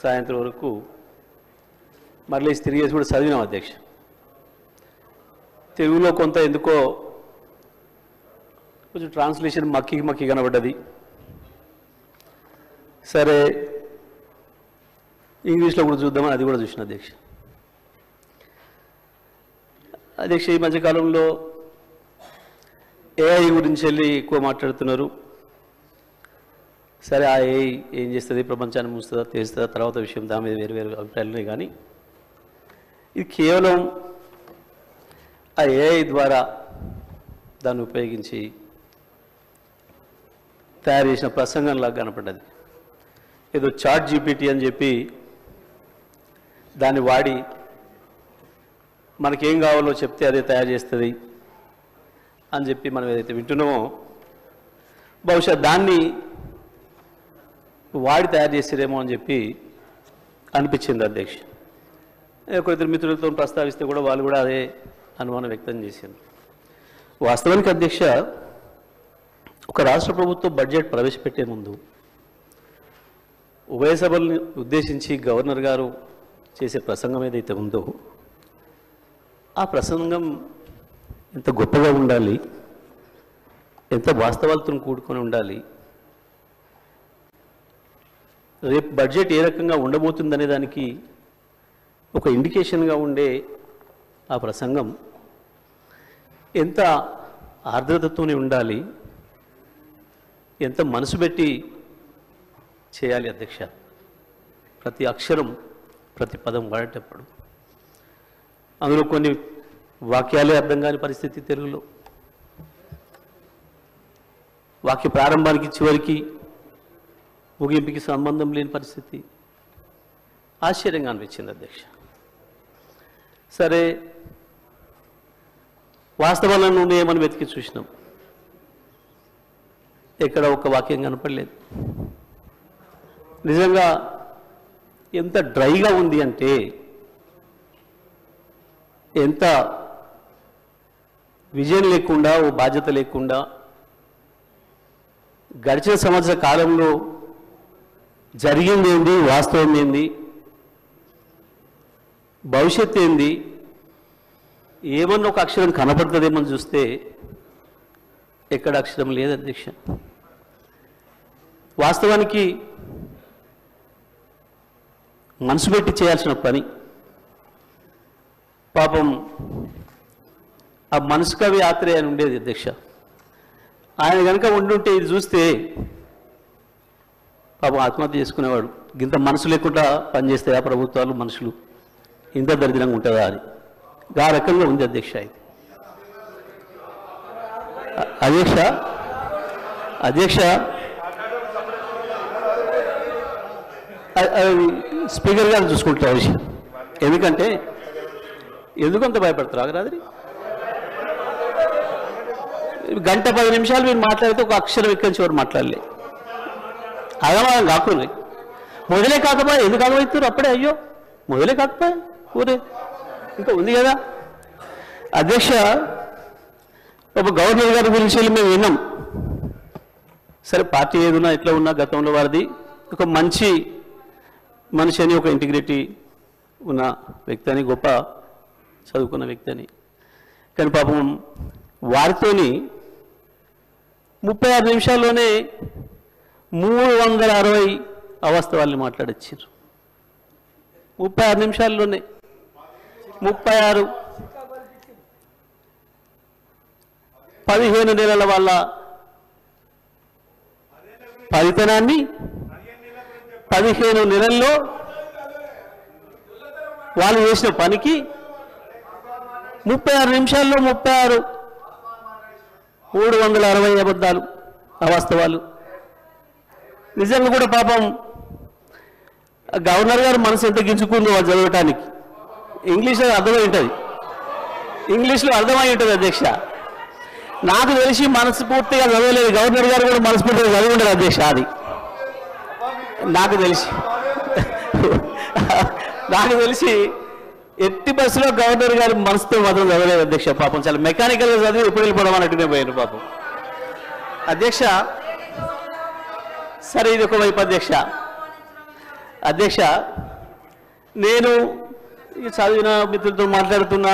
సాయంత్రం వరకు మళ్ళీ తిరిగేసి కూడా చదివినాం అధ్యక్ష. తెలుగులో కొంత ఎందుకో కొంచెం ట్రాన్స్లేషన్ మక్కి కనబడ్డది. సరే ఇంగ్లీష్లో కూడా చూద్దామని అది కూడా చూసిన అధ్యక్ష. అధ్యక్ష ఈ మధ్యకాలంలో ఏఐ గురించి వెళ్ళి ఎక్కువ మాట్లాడుతున్నారు. సరే ఆ ఏఐ ఏం చేస్తుంది, ప్రపంచాన్ని మూస్తుందా తెస్తుందా తర్వాత విషయం, దాని మీద వేరు వేరు అభిప్రాయాలు ఉన్నాయి. కానీ ఇది కేవలం ఆ ఏఐ ద్వారా దాన్ని ఉపయోగించి తయారు చేసిన ప్రసంగంలాగా కనపడ్డది. ఏదో చాట్ జీపీటీ అని చెప్పి దాన్ని వాడి మనకేం కావాలో చెప్తే అదే తయారు చేస్తుంది అని చెప్పి మనం ఏదైతే వింటున్నామో బహుశా దాన్ని వాడి తయారు చేసేదేమో అని చెప్పి అనిపించింది అధ్యక్ష. ఒకరిద్దరు మిత్రులతో ప్రస్తావిస్తే కూడా వాళ్ళు కూడా అదే అనుమానం వ్యక్తం చేశారు. వాస్తవానికి అధ్యక్ష ఒక రాష్ట్ర ప్రభుత్వం బడ్జెట్ ప్రవేశపెట్టే ముందు ఉభయ సభల్ని ఉద్దేశించి గవర్నర్ గారు చేసే ప్రసంగం ఏదైతే ఉందో ఆ ప్రసంగం ఎంత గొప్పగా ఉండాలి, ఎంత వాస్తవాలతో కూడుకొని ఉండాలి, రేపు బడ్జెట్ ఏ రకంగా ఉండబోతుందనే దానికి ఒక ఇండికేషన్గా ఉండే ఆ ప్రసంగం ఎంత ఆర్ద్రతతోనే ఉండాలి, ఎంత మనసు పెట్టి చేయాలి అధ్యక్ష. ప్రతి అక్షరం ప్రతి పదం వాడేటప్పుడు అందులో కొన్ని వాక్యాలే అర్థం కాని పరిస్థితి, తెలుగులో వాక్య ప్రారంభానికి చివరికి ముగింపుకి సంబంధం లేని పరిస్థితి ఆశ్చర్యంగా అనిపించింది అధ్యక్ష. సరే వాస్తవాలను ఉన్నాయేమని వెతికి చూసినాం, ఎక్కడ ఒక వాక్యం కనపడలేదు. నిజంగా ఎంత డ్రైగా ఉంది అంటే, ఎంత విజయం లేకుండా ఓ బాధ్యత లేకుండా గడిచిన సంవత్సర కాలంలో జరిగింది ఏంది, వాస్తవం ఏంది, భవిష్యత్తు ఏంది, ఏమన్నా ఒక అక్షరం కనపడుతుందేమని చూస్తే ఎక్కడ అక్షరం లేదు అధ్యక్ష. వాస్తవానికి మనసు పెట్టి చేయాల్సిన పని పాపం ఆ మనసు కవి ఆత్రేయ అని ఉండేది అధ్యక్ష. ఆయన కనుక ఉండుంటే ఇది చూస్తే పాపం ఆత్మహత్య చేసుకునేవాడు. ఇంత మనసు లేకుండా పనిచేస్తాయి ఆ ప్రభుత్వాలు, మనుషులు ఇంత దరిద్రంగా ఉంటుందా అని ఆ రకంగా ఉంది అధ్యక్ష. ఇది అధ్యక్ష స్పీకర్ గారు చూసుకుంటారు విషయం. ఎందుకంటే ఎందుకంత భయపడతారు ఆగరాది? గంట 10 నిమిషాలు మీరు మాట్లాడితే ఒక అక్షరం ఎక్కడి నుంచి ఎవరు మాట్లాడలే. అగమాగం కాకుండా మొదలే కాకపోయా, ఎందుకు ఆగమవుతారు అప్పుడే? అయ్యో మొదలే కాకపోయా ఊరే ఇంకా ఉంది కదా అధ్యక్ష. ఒక గవర్నర్ గారి గురించి మేము విన్నాం. సరే పార్టీ ఏదున్నా ఎట్లా ఉన్నా గతంలో వారిది ఒక మంచి మనిషి అని, ఒక ఇంటిగ్రిటీ ఉన్న వ్యక్తి అని, గొప్ప చదువుకున్న వ్యక్తి అని. కానీ పాపం వారితోని 36 నిమిషాల్లోనే 360 అవాస్తవాల్ని మాట్లాడొచ్చారు. 36 నిమిషాల్లోనే 36 15 నెలల వాళ్ళ ఫలితనాన్ని 15 నెలల్లో వాళ్ళు చేసిన పనికి 36 నిమిషాల్లో 36 360 అబద్ధాలు, అవాస్తవాలు. నిజంగా కూడా పాపం గవర్నర్ గారు మనసు ఎంత గించుకుందో వాళ్ళు చదవటానికి. ఇంగ్లీష్లో అర్థమై ఉంటుంది, ఇంగ్లీష్లో అర్థమై ఉంటుంది అధ్యక్ష. నాకు తెలిసి మనస్ఫూర్తిగా చదవలేదు, గవర్నర్ గారు కూడా మనస్ఫూర్తిగా చదివి ఉండదు అధ్యక్ష. అది నాకు తెలిసి ఎట్టి బస్సులో గవర్నర్ గారు మనసుతో మాత్రం చదవలేదు అధ్యక్ష. పాపం చాలా మెకానికల్గా చదివి ఎప్పుడు వెళ్ళిపోవడం అన్నట్టునే పోయారు పాపం అధ్యక్ష. సరే ఇది ఒకవైపు అధ్యక్ష. అధ్యక్ష, నేను చదివిన మిత్రులతో మాట్లాడుతున్నా,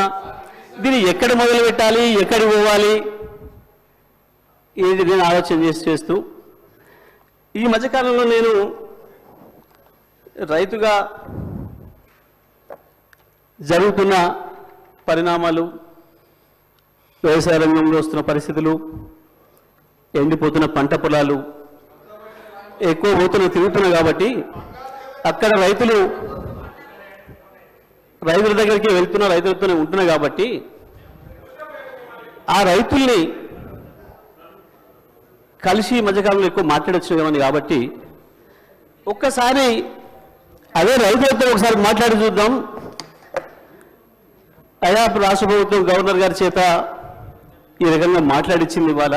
దీన్ని ఎక్కడ మొదలు పెట్టాలి, ఎక్కడికి పోవాలి, ఏది నేను ఆలోచన చేస్తూ ఈ మధ్యకాలంలో నేను రైతుగా జరుగుతున్న పరిణామాలు, వ్యవసాయ రంగంలో వస్తున్న పరిస్థితులు, ఎండిపోతున్న పంట పొలాలు ఎక్కువ తిరుగుతున్నాయి కాబట్టి అక్కడ రైతుల దగ్గరికి వెళ్తున్నా, రైతులతోనే ఉంటున్నాయి కాబట్టి ఆ రైతుల్ని కలిసి మధ్యకాలంలో ఎక్కువ మాట్లాడొచ్చున్నామని కాబట్టి ఒక్కసారి అదే రైతులతో ఒకసారి మాట్లాడి చూద్దాం. అయా రాష్ట్ర ప్రభుత్వం గవర్నర్ గారి చేత ఈ రకంగా మాట్లాడించింది ఇవాళ.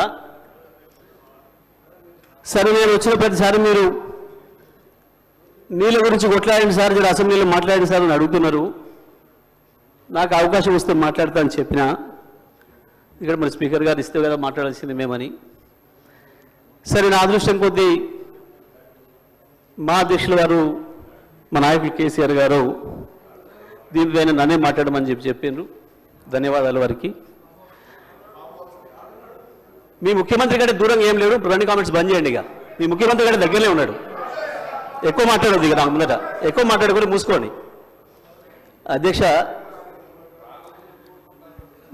సరే, నేను వచ్చిన ప్రతిసారి మీరు నీళ్ళ గురించి కొట్లాడిన సార్, మీరు అసెంబ్లీలో మాట్లాడిన సార్ అని అడుగుతున్నారు. నాకు అవకాశం వస్తే మాట్లాడతా అని చెప్పిన, ఇక్కడ మరి స్పీకర్ గారు ఇస్తే కదా మాట్లాడాల్సింది మేమని. సరే, నా అదృష్టం కొద్దీ మా అధ్యక్షులు గారు, మా నాయకులు కేసీఆర్ గారు దీనిపైన నన్నే మాట్లాడమని చెప్పిండ్రు. ధన్యవాదాలు వారికి. మీ ముఖ్యమంత్రి కంటే దూరంగా ఏం లేడు, రెండు కామెంట్స్ బంద్ చేయండి. ఇక మీ ముఖ్యమంత్రి కంటే దగ్గరనే ఉన్నాడు. ఎక్కువ మాట్లాడొద్దు, ఇక నాకు ముందట ఎక్కువ మాట్లాడుకొని మూసుకోండి. అధ్యక్ష,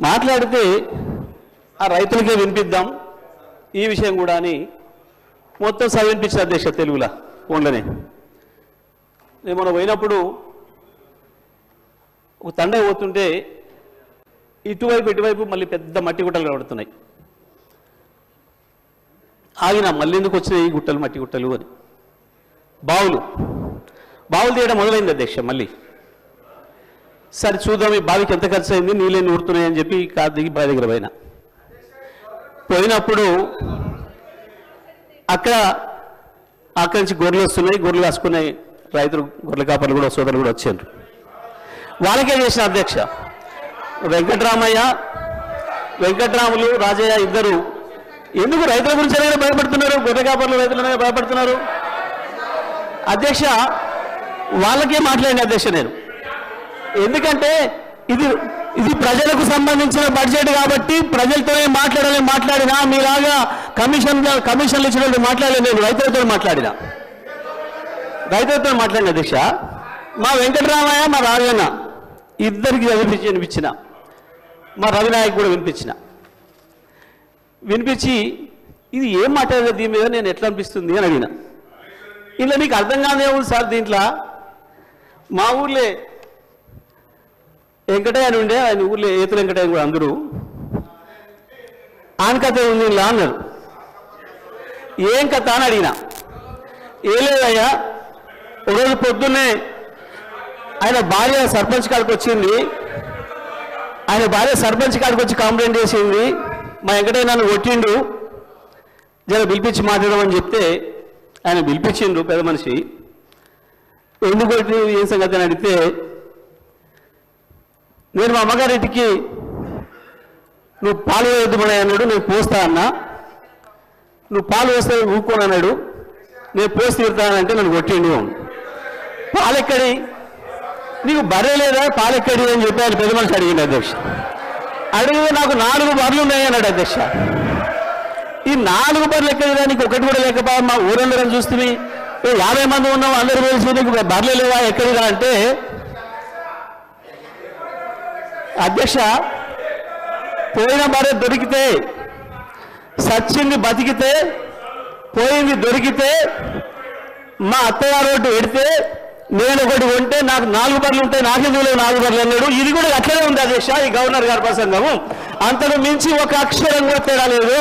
మాట్లాడితే ఆ రైతులకే వినిపిద్దాం ఈ విషయం కూడా అని మొత్తం వినిపించిన అధ్యక్ష తెలుగులో ఫోన్లోనే. నేను మనం పోయినప్పుడు ఒక తండ పోతుంటే ఇటువైపు ఇటువైపు మళ్ళీ పెద్ద మట్టి గుట్టలు కనబడుతున్నాయి. ఆగిన మళ్ళీ ఎందుకు వచ్చినాయి ఈ గుట్టలు, మట్టి గుట్టలు అని. బావులు తీయడం మొదలైంది అధ్యక్ష. మళ్ళీ సరే చూద్దాం ఈ బావికి ఎంత ఖర్చు అయింది, నీళ్ళని ఊరుతున్నాయని చెప్పి కారు దిగి బావి దగ్గర పోయినప్పుడు అక్కడి నుంచి గొర్రెలు వస్తున్నాయి. గొర్రెలు కాసుకునే రైతులు, గొర్రెల కాపర్లు కూడా, సోదరులు కూడా వచ్చారు. వాళ్ళకే చేసిన అధ్యక్ష. వెంకట్రాములు, రాజయ్య ఇద్దరు ఎందుకు రైతుల గురించి భయపడుతున్నారు, గొర్రె కాపర్లు రైతులనే భయపడుతున్నారు అధ్యక్ష. వాళ్ళకే మాట్లాడిన అధ్యక్ష నేను. ఎందుకంటే ఇది ప్రజలకు సంబంధించిన బడ్జెట్ కాబట్టి ప్రజలతోనే మాట్లాడినా మీలాగా కమిషన్లు ఇచ్చినట్టు మాట్లాడలేదు. నేను రైతులతో మాట్లాడిన అధ్యక్ష. మా వెంకటరామయ్య, మా రాజన్న ఇద్దరికి వినిపించిన, మా రవినాయక్ కూడా వినిపించి ఇది ఏం మాట్లాడలేదు దీని మీద, నేను ఎట్లా అనిపిస్తుంది అని అడిగిన. ఇలా నీకు అర్థం కాదే ఉంది సార్, దీంట్లో మా ఊర్లే వెంకటయ్య అని ఉండే, ఆయన ఊర్లో ఏతుల వెంకటయ్య కూడా అందరూ ఆన్ కథ ఉంది ఇలా అన్నారు. ఏం కథ అని అడిగిన. ఏ లేదయ్యా, ఒకరోజు పొద్దున్నే ఆయన భార్య సర్పంచ్ కాడికి వచ్చింది. ఆయన భార్య సర్పంచ్ కాడికి వచ్చి కంప్లైంట్ చేసింది, మా వెంకటయ్య నన్ను కొట్టిండు, జర పిలిపించి మాట్లాడమని చెప్తే ఆయన పిలిపించిండు పెద్ద మనిషి. ఎందుకు కొట్టి ఏం సంగతి అని అడిగితే, నేను మా అమ్మగారింటికి నువ్వు పాలు వేద్దామని అన్నాడు, నేను పోస్తా అన్నా. నువ్వు పాలు వేస్తే ఊరుకోని అన్నాడు, నేను పోసి తీరుతానంటే నన్ను కొట్టిండు. పాలెక్కడి, నీకు బర్రె లేదా, పాలెక్కడి అని చెప్పి ఆయన పెద్ద మనిషి అడిగింది అధ్యక్ష. అడిగితే నాకు 4 బర్రెలు ఉన్నాయి అన్నాడు అధ్యక్ష. ఈ 4 బర్రెలు ఎక్కడిదా, నీకు ఒకటి కూడా లేకపోయా, మా ఊరందరం చూస్తుంది 50 మంది ఉన్నాం, అందరూ తెలిసి నీకు బర్రెలు లేవా ఎక్కడిదా అంటే, అధ్యక్ష పోయిన బర్రె దొరికితే, సచ్చింది బతికితే, పోయింది దొరికితే, మా అత్తగారు ఒకటి పెడితే నేను ఒకటి కొంటే నాకు 4 బర్రెలు ఉంటాయి, నాకెందుకు 4 బర్రెలు అన్నాడు. ఇది కూడా అట్లనే ఉంది అధ్యక్ష ఈ గవర్నర్ గారి ప్రసంగము. అంతకు మించి ఒక అక్షరం కూడా తేడా లేదు.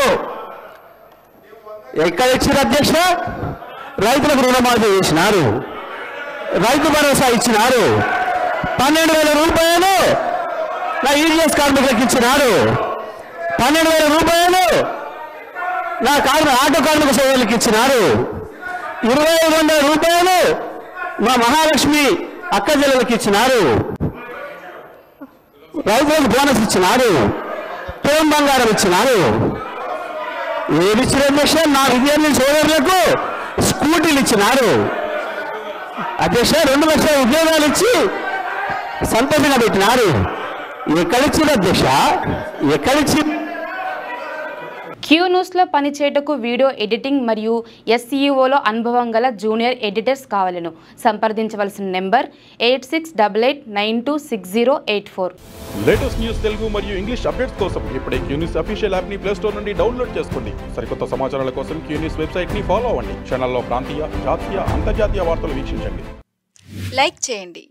ఎక్కడ ఇచ్చారు అధ్యక్ష? రైతులకు రుణమాఫీ చేసినారు, రైతు భరోసా ఇచ్చినారు, 12,000 రూపాయలు నా ఈజీఎస్ కార్మికులకు ఇచ్చినారు, 12,000 రూపాయలు నా ఆటో కార్మిక సోదరులకు ఇచ్చినారు, 2,500 రూపాయలు మా మహాలక్ష్మి అక్క చెల్లెలకు ఇచ్చినారు, రైతులకు బోనస్ ఇచ్చినారు, తోం బంగారం ఇచ్చినారు. ఏమి ఇచ్చిన అధ్యక్ష? నా విద్యార్థి సోదరులకు స్కూటీలు ఇచ్చినారు. అధ్యక్ష 2 లక్షల ఉద్యోగాలు ఇచ్చి సంతోషంగా పెట్టినారు. ఎక్కడిచ్చింది అధ్యక్ష? ఎక్కడిచ్చి? క్యూ న్యూస్లో పనిచేయటకు వీడియో ఎడిటింగ్ మరియు SEOలో అనుభవం గల జూనియర్ ఎడిటర్స్ కావాలను. సంప్రదించవలసిన నెంబర్ 8688926084. లేటెస్ట్ న్యూస్ తెలుగు మరియు ఇంగ్లీష్ అప్డేట్స్ కోసం ఇప్పుడే క్యూ న్యూస్ అఫీషియల్ యాప్ని ప్లే స్టోర్ నుండి డౌన్లోడ్ చేసుకోండి. సరికొత్త సమాచారాల కోసం క్యూ న్యూస్ వెబ్సైట్ని ఫాలో అవ్వండి. ఛానల్లో ప్రాంతీయ, జాతీయ, అంతర్జాతీయ వార్తలు వీక్షించండి. లైక్ చేయండి.